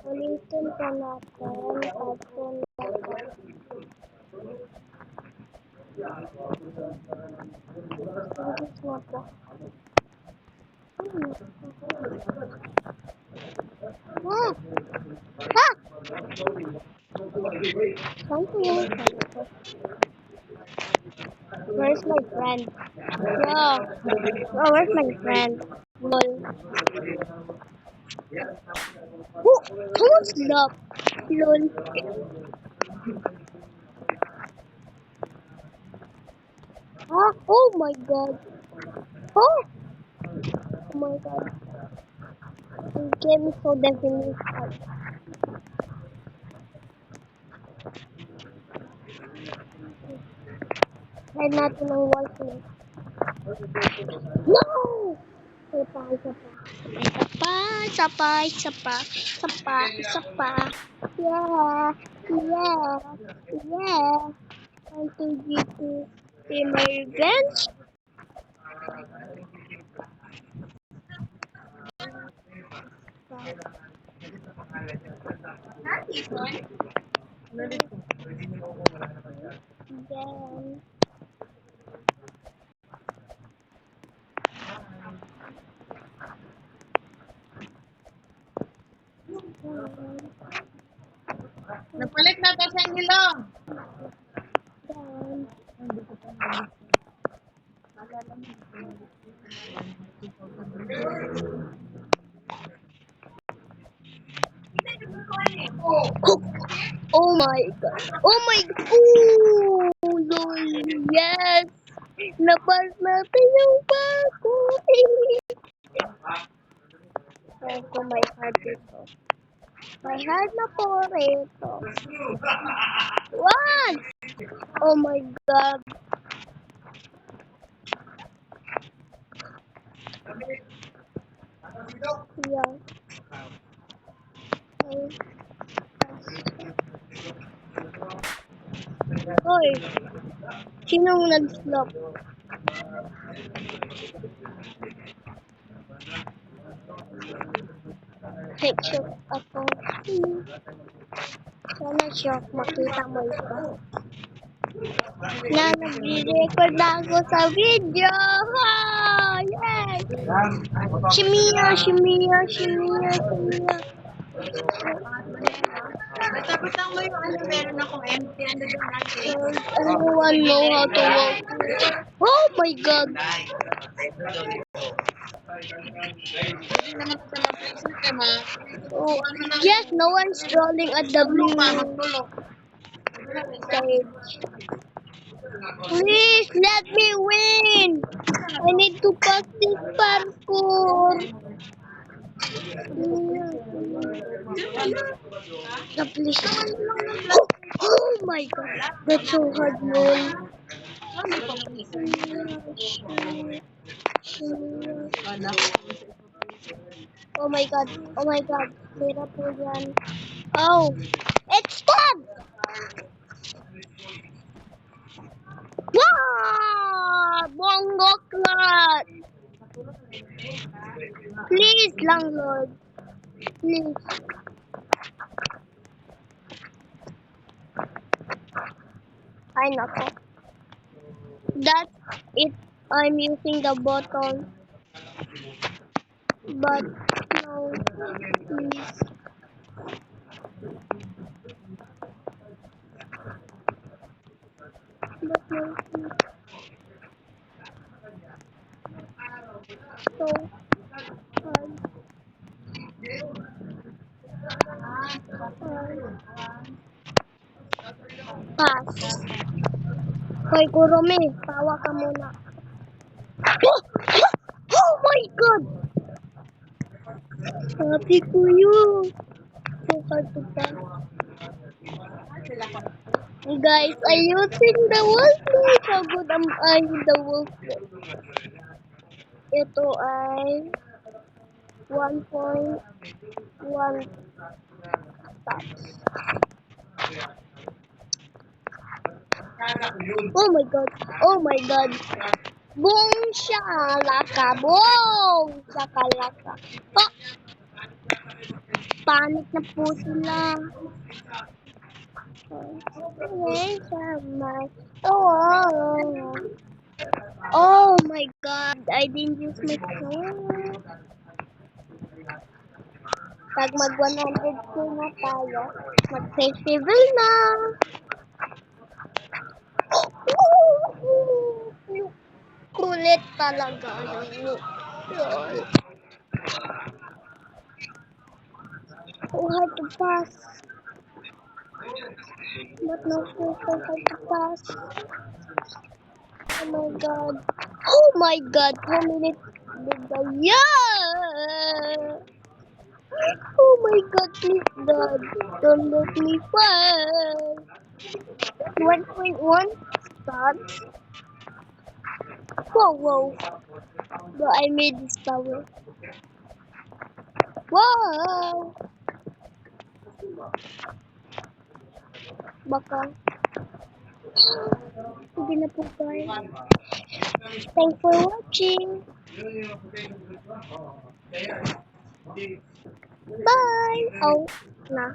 Ulitin pa natin at where's my friend? Yeah. Oh, where's my friend? Lol. Oh, come on, stop. Lol. Ah, oh my god. Oh, oh my god. This game is so definitely hard. Try natin ang wall flip. No! Isa pa. Yeah, yeah. I'm to get to see my revenge. Then, Napalit na to sa ilong. oh my god. Oh my god. Oh, lol. Yes. Nabas natin yung bago. Ay, ko may heart dito. May heart na po rito. What? Oh my god. Yeah. Hoy. Sinong nag-slop? Shock ako. Sana shock. Makita mo ito. Na nag-record na ako sa video. Ha! Yay! Shimia. Basta-basta mo yung ano, meron akong empty. Ano doon natin? Everyone know how to walk. Oh my god! Hindi naman sa mga places ka, ma. Oh, yes, no one's rolling at the blue Magtulog. stage. Please let me win! I need to pass this parkour. Please. Oh my god, that's so hard, man. Oh my god. Hirap po yan. Oh, it's fun! Wow! Bongo clot! Please lang, Lord. Please. Ay, nako. That's it. I'm using the button. But, no. Please. But, no, please. So hard. Pass. Hoy, Kurumi, tawa ka muna. Oh my god! Sabi ko yun. So hard to pass. Guys, I'm using the wolf blade. How good am I with the wolf blade? Ito ay 1.1 taps. Oh my god. Boom shakalaka. Boom shakalaka. Oh, Nagpapanik na po sila. Oh my god, I didn't use my phone. Pag mag 100k na tayo, mag-festival na. Kulit talaga. Lol. So hard to pass. But no proof so hard to pass. Oh my god. Oh my god. How many did I? Yeah! Oh my god, please God. Don't let me fall. 1.1 stars. Whoa. But I made this tower. Wow! Baka. Sige na po guys. Thanks for watching. Bye! Oh, na.